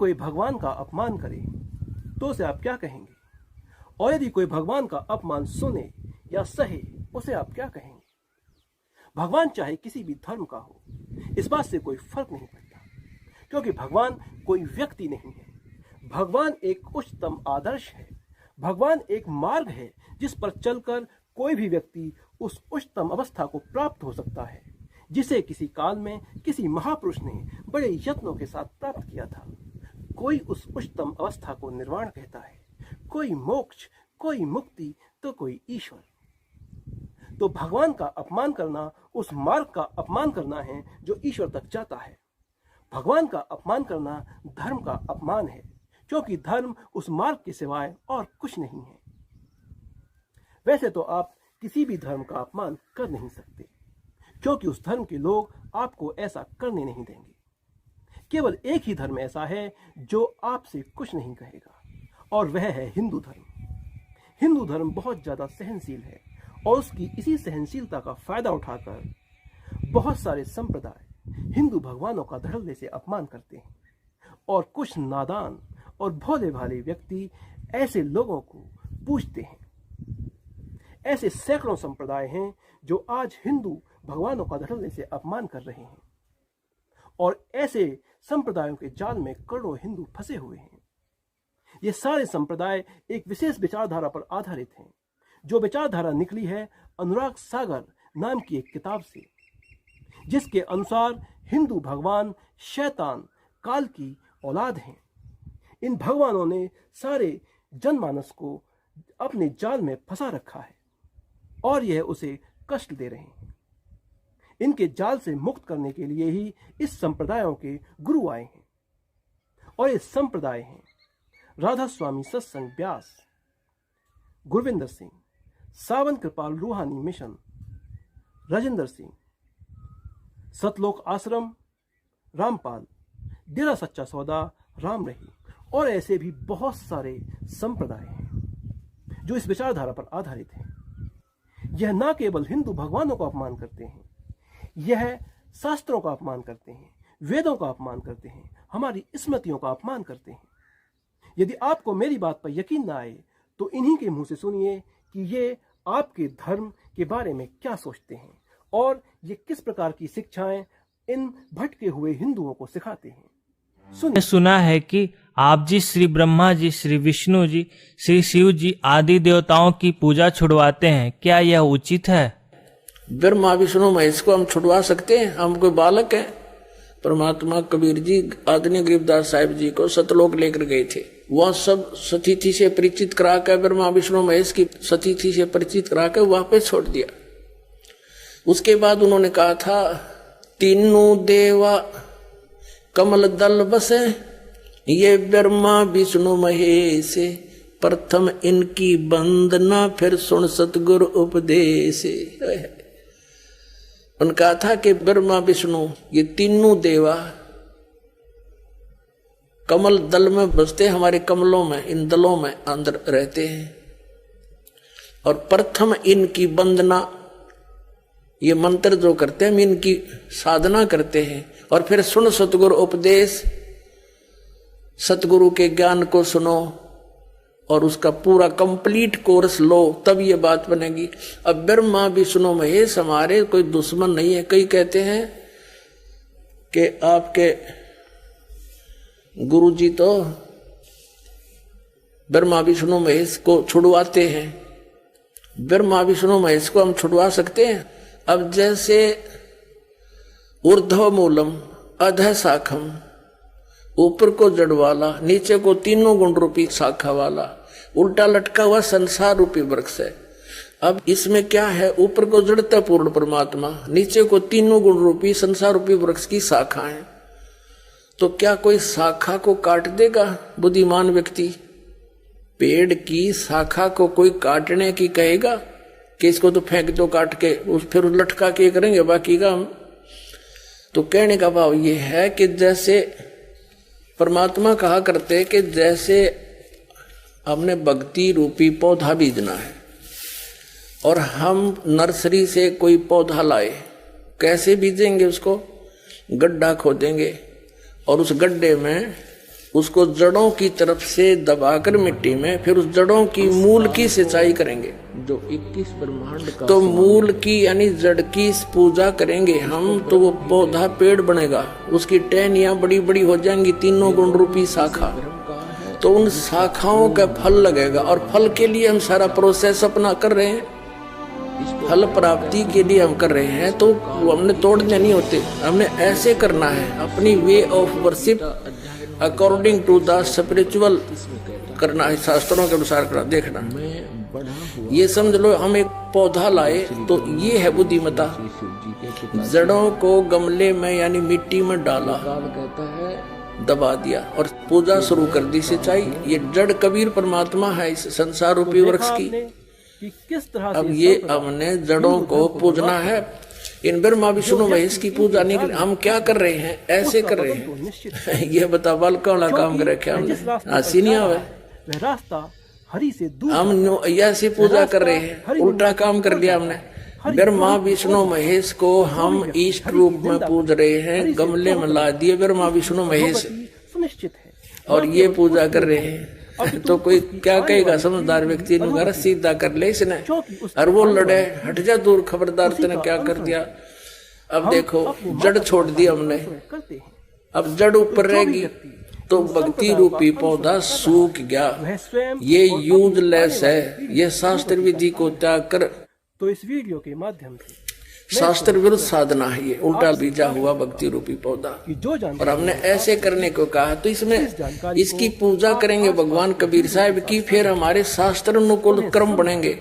कोई भगवान का अपमान करे तो उसे आप क्या कहेंगे? और यदि कोई भगवान का अपमान सुने या सहे उसे आप क्या कहेंगे? भगवान चाहे किसी भी धर्म का हो, इस बात से कोई फर्क नहीं पड़ता, क्योंकि भगवान कोई व्यक्ति नहीं है। भगवान एक उच्चतम आदर्श है। भगवान एक मार्ग है जिस पर चलकर कोई भी व्यक्ति उस उच्चतम अवस्था को प्राप्त हो सकता है, जिसे किसी काल में किसी महापुरुष ने बड़े यत्नों के साथ प्राप्त किया था। कोई उस उच्चतम अवस्था को निर्वाण कहता है, कोई मोक्ष, कोई मुक्ति, तो कोई ईश्वर। तो भगवान का अपमान करना उस मार्ग का अपमान करना है जो ईश्वर तक जाता है। भगवान का अपमान करना धर्म का अपमान है, क्योंकि धर्म उस मार्ग के सिवाय और कुछ नहीं है। वैसे तो आप किसी भी धर्म का अपमान कर नहीं सकते, क्योंकि उस धर्म के लोग आपको ऐसा करने नहीं देंगे। केवल एक ही धर्म ऐसा है जो आपसे कुछ नहीं कहेगा, और वह है हिंदू धर्म। हिंदू धर्म बहुत ज्यादा सहनशील है, और उसकी इसी सहनशीलता का फायदा उठाकर बहुत सारे संप्रदाय हिंदू भगवानों का धड़ल्ले से अपमान करते हैं, और कुछ नादान और भोले भाले व्यक्ति ऐसे लोगों को पूजते हैं। ऐसे सैकड़ों संप्रदाय हैं जो आज हिंदू भगवानों का धड़ल्ले से अपमान कर रहे हैं, और ऐसे संप्रदायों के जाल में करोड़ों हिंदू फंसे हुए हैं। ये सारे संप्रदाय एक विशेष विचारधारा पर आधारित हैं, जो विचारधारा निकली है अनुराग सागर नाम की एक किताब से, जिसके अनुसार हिंदू भगवान शैतान काल की औलाद हैं। इन भगवानों ने सारे जनमानस को अपने जाल में फंसा रखा है, और यह उसे कष्ट दे रहे हैं। इनके जाल से मुक्त करने के लिए ही इस संप्रदायों के गुरु आए हैं, और ये संप्रदाय हैं राधा स्वामी सत्संग व्यास, गुरविंदर सिंह, सावन कृपाल रूहानी मिशन, राजेंद्र सिंह, सतलोक आश्रम, रामपाल, डेरा सच्चा सौदा, राम रही, और ऐसे भी बहुत सारे संप्रदाय हैं जो इस विचारधारा पर आधारित हैं। यह न केवल हिंदू भगवानों का अपमान करते हैं, यह शास्त्रों का अपमान करते हैं, वेदों का अपमान करते हैं, हमारी स्मृतियों का अपमान करते हैं। यदि आपको मेरी बात पर यकीन ना आए तो इन्हीं के मुंह से सुनिए कि ये आपके धर्म के बारे में क्या सोचते हैं, और ये किस प्रकार की शिक्षाएं इन भटके हुए हिंदुओं को सिखाते हैं। मैंने सुना है कि आप जी श्री ब्रह्मा जी, श्री विष्णु जी, श्री शिव जी आदि देवताओं की पूजा छुड़वाते हैं, क्या यह उचित है? ब्रह्मा विष्णु महेश को हम छुड़वा सकते हैं? हम कोई बालक हैं? परमात्मा कबीर जी आदरणीय गरीबदास साहिब जी को सतलोक लेकर गए थे। वह सब सतीथि से परिचित करा कर, ब्रह्मा विष्णु महेश की सतीथि से परिचित करा कर वापस छोड़ दिया। उसके बाद उन्होंने कहा था, तीनों देवा कमल दल बसे, ये ब्रह्मा विष्णु महेश, प्रथम इनकी वंदना फिर सुन सतगुरु उपदेश। उन्होंने कहा था कि ब्रह्मा विष्णु ये तीनों देवा कमल दल में बसते, हमारे कमलों में, इन दलों में अंदर रहते हैं, और प्रथम इनकी वंदना, ये मंत्र जो करते हैं हम इनकी साधना करते हैं, और फिर सुन सतगुरु उपदेश, सतगुरु के ज्ञान को सुनो और उसका पूरा कंप्लीट कोर्स लो, तब ये बात बनेगी। अब ब्रह्मा विष्णु महेश हमारे कोई दुश्मन नहीं है। कई कहते हैं कि आपके गुरु जी तो ब्रह्मा विष्णु महेश को छुड़वाते हैं। ब्रह्मा विष्णु महेश को हम छुड़वा सकते हैं? अब जैसे ऊर्ध्व मूलम अधः शाखम, ऊपर को जड़ वाला, नीचे को तीनों गुण रूपी शाखा वाला, उल्टा लटका हुआ संसार रूपी वृक्ष है। अब इसमें क्या है? ऊपर को जड़ता पूर्ण परमात्मा, नीचे को तीनों गुण रूपी संसार रूपी वृक्ष की शाखा है। तो क्या कोई शाखा को काट देगा बुद्धिमान व्यक्ति? पेड़ की शाखा को कोई काटने की कहेगा कि इसको तो फेंक दो काट के, उस फिर लटका के करेंगे बाकी का हम? तो कहने का भाव ये है कि जैसे परमात्मा कहा करते कि जैसे हमने भक्ति रूपी पौधा बीजना है, और हम नर्सरी से कोई पौधा लाए, कैसे बीजेंगे उसको? गड्ढा खोदेंगे और उस गड्ढे में उसको जड़ों की तरफ से दबाकर मिट्टी में, फिर उस जड़ों की मूल की सिंचाई करेंगे। जो 21 ब्रह्मांड का तो मूल की यानी जड़ की पूजा करेंगे हम, तो वो पौधा पेड़ बनेगा, उसकी टहनियां बड़ी बड़ी हो जाएंगी, 3 गुण रूपी शाखा, तो उन शाखाओं का फल लगेगा। और फल के लिए हम सारा प्रोसेस अपना कर रहे हैं, फल प्राप्ति के लिए हम कर रहे हैं, तो वो हमने तोड़ने नहीं होते, हमने ऐसे करना है, अपनी way of worship according to the spiritual करना है, शास्त्रों के अनुसार करना। देखना, ये समझ लो हम एक पौधा लाए, तो ये है बुद्धिमता। जड़ों को गमले में यानी मिट्टी में डाला, दबा दिया और पूजा शुरू कर दी, सिंचाई। ये जड़ कबीर परमात्मा है इस संसार रूपी वृक्ष की। कि किस तरह अब ये हमने जड़ों को पूजना है, इन ब्रह्मा विष्णु महेश की पूजा नहीं कर। हम क्या कर रहे हैं, ऐसे कर रहे हैं। ये बता बाल कौन काम कर रखे हमने, हंसी नहीं आवे, वह रास्ता हरि से दूर, हम ऐसी पूजा कर रहे हैं, उल्टा काम कर लिया हमने। ब्रह्मा विष्णु महेश को हम इष्ट रूप में पूज रहे हैं, गमले में ला दिए ब्रह्मा विष्णु महेश सुनिश्चित है, और ये पूजा कर रहे हैं। तो कोई क्या कहेगा, समझदार व्यक्ति ने घर सीधा कर ले इसने, और वो लड़े, हट जा दूर, खबरदार तूने क्या कर दिया। अब देखो जड़ छोड़ दी हमने, अब जड़ ऊपर रहेगी, तो भक्ति रूपी पौधा सूख गया, ये यूजलेस है, ये शास्त्र विधि को त्याग कर। तो इस वीडियो के माध्यम से शास्त्र विरुद्ध साधना है, ये उल्टा बीजा हुआ भक्ति रूपी पौधा। और हमने ऐसे करने को कहा, तो इसमें इसकी पूजा करेंगे भगवान कबीर साहब की, फिर हमारे शास्त्र अनुकूल कर्म बनेंगे।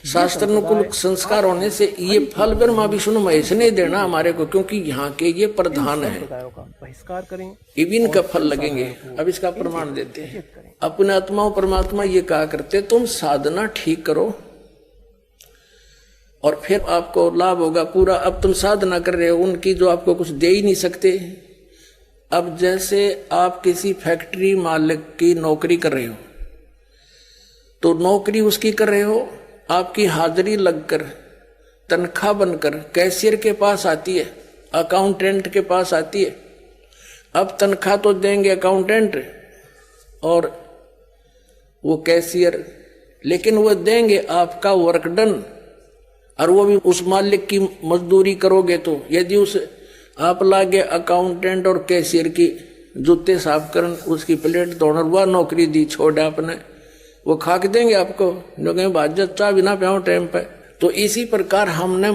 शास्त्र अनुकूल संस्कार होने से ये फल ब्रह्मा विष्णु महेश ने देना हमारे को, क्योंकि यहाँ के ये प्रधान है, बहिष्कार करें, इबिन का फल लगेंगे। अब इसका प्रमाण देते हैं। अपने आत्मा परमात्मा ये कहा करते, तुम साधना ठीक करो और फिर आपको लाभ होगा पूरा। अब तुम साधना कर रहे हो उनकी जो आपको कुछ दे ही नहीं सकते। अब जैसे आप किसी फैक्ट्री मालिक की नौकरी कर रहे हो, तो नौकरी उसकी कर रहे हो, आपकी हाजिरी लगकर तनख्वाह बनकर कैशियर के पास आती है, अकाउंटेंट के पास आती है। अब तनख्वाह तो देंगे अकाउंटेंट और वो कैशियर, लेकिन वो देंगे आपका वर्क डन, और वो भी उस मालिक की मजदूरी करोगे। तो यदि उस आप लागे अकाउंटेंट और कैशियर की जूते साफ करन, उसकी प्लेट धोना, वह नौकरी दी छोड़ आपने, वो खा के देंगे आपको, जो कहें बाज्जत चाह बिना प्याओ टाइम पे। तो इसी प्रकार हमने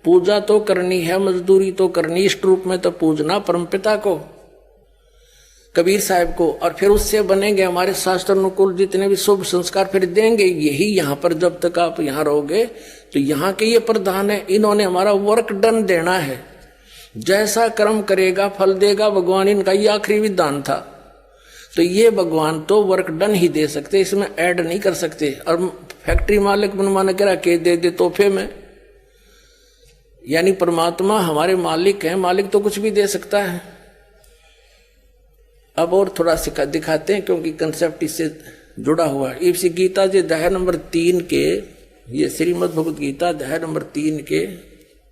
पूजा तो करनी है, मजदूरी तो करनी, इष्ट रूप में तो पूजना परमपिता को, कबीर साहब को, और फिर उससे बनेंगे हमारे शास्त्र अनुकूल जितने भी शुभ संस्कार फिर देंगे। यही यहाँ पर जब तक आप यहाँ रहोगे, तो यहाँ के ये प्रधान है, इन्होंने हमारा वर्क डन देना है। जैसा कर्म करेगा फल देगा भगवान, इनका ये आखिरी विधान था। तो ये भगवान तो वर्क डन ही दे सकते, इसमें ऐड नहीं कर सकते। और फैक्ट्री मालिक मनमाना करा के दे तोहफे में, यानी परमात्मा हमारे मालिक हैं, मालिक तो कुछ भी दे सकता है। अब और थोड़ा सिखा दिखाते हैं, क्योंकि कंसेप्ट इससे जुड़ा हुआ है। इसी गीता जी अध्याय नंबर 3 के, ये श्रीमद् भगवद गीता अध्याय नंबर 3 के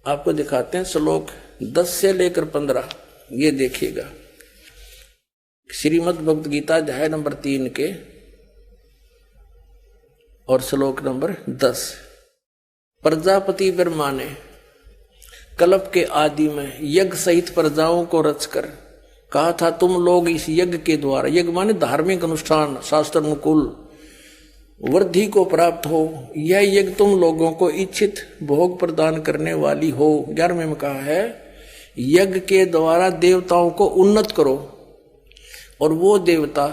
आपको दिखाते हैं, श्लोक 10 से लेकर 15। ये देखिएगा, श्रीमद् भगवद गीता अध्याय नंबर 3 के और श्लोक नंबर 10। प्रजापति ब्रह्मा ने कल्प के आदि में यज्ञ सहित प्रजाओं को रचकर कहा था, तुम लोग इस यज्ञ के द्वारा, यज्ञ माने धार्मिक अनुष्ठान, शास्त्र अनुकूल वृद्धि को प्राप्त हो। यह यज्ञ तुम लोगों को इच्छित भोग प्रदान करने वाली हो। 11वें में कहा है, यज्ञ के द्वारा देवताओं को उन्नत करो और वो देवता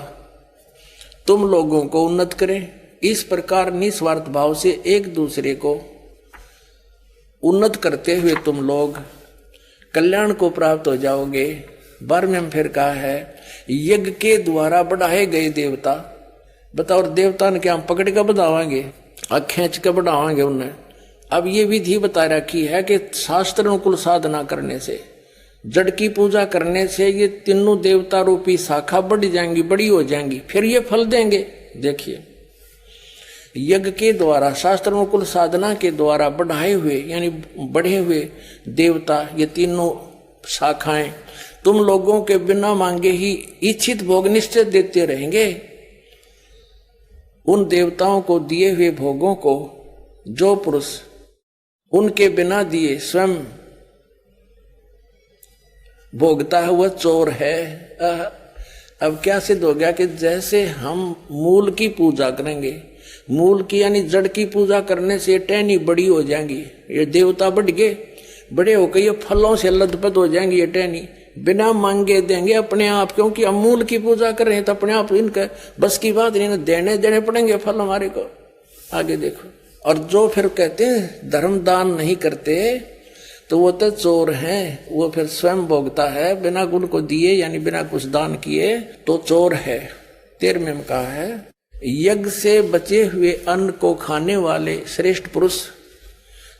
तुम लोगों को उन्नत करें। इस प्रकार निस्वार्थ भाव से एक दूसरे को उन्नत करते हुए तुम लोग कल्याण को प्राप्त हो जाओगे। 12वें में फिर कहा है, यज्ञ के द्वारा बढ़ाए गए देवता, बताओ देवता ने क्या हम पकड़ कर बढ़ावाएंगे, खींच कर बढ़ावाएंगे उन्हें। अब ये विधि बता रखी है कि शास्त्र अनुकूल साधना करने से, जड़ की पूजा करने से ये तीनों देवता रूपी शाखा बढ़ जाएंगी, बड़ी हो जाएंगी, फिर ये फल देंगे। देखिए, यज्ञ के द्वारा, शास्त्र अनुकूल साधना के द्वारा बढ़ाए हुए यानी बढ़े हुए देवता, ये तीनों शाखाएं तुम लोगों के बिना मांगे ही इच्छित भोग निश्चय देते रहेंगे। उन देवताओं को दिए हुए भोगों को जो पुरुष उनके बिना दिए स्वयं भोगता है वह चोर है। अब क्या सिद्ध हो गया कि जैसे हम मूल की पूजा करेंगे, मूल की यानी जड़ की पूजा करने से टहनी बड़ी हो जाएंगी, ये देवता बढ़ गए, बड़े होकर ये फलों से लदपद हो जाएंगी, ये टहनी बिना मांगे देंगे अपने आप, क्योंकि हम मूल की पूजा कर रहे हैं तो अपने आप इनका बस की बात नहीं, देने पड़ेंगे फल हमारे को। आगे देखो, और जो फिर कहते हैं धर्म दान नहीं करते तो वो तो चोर हैं, वो फिर स्वयं भोगता है बिना गुण को दिए, यानी बिना कुछ दान किए तो चोर है। 13वें में कहा है, यज्ञ से बचे हुए अन्न को खाने वाले श्रेष्ठ पुरुष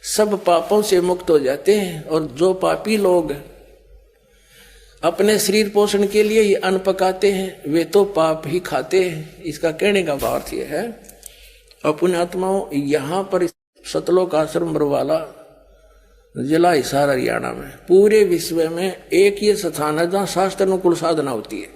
सब पापों से मुक्त हो जाते हैं, और जो पापी लोग अपने शरीर पोषण के लिए ये अन्न पकाते हैं वे तो पाप ही खाते हैं। इसका कहने का भाव यह है, अपने आत्माओं यहाँ पर सतलोक आश्रम बरवाला जिला हिसार हरियाणा में पूरे विश्व में एक ये स्थान है जहाँ शास्त्र अनुकूल साधना होती है।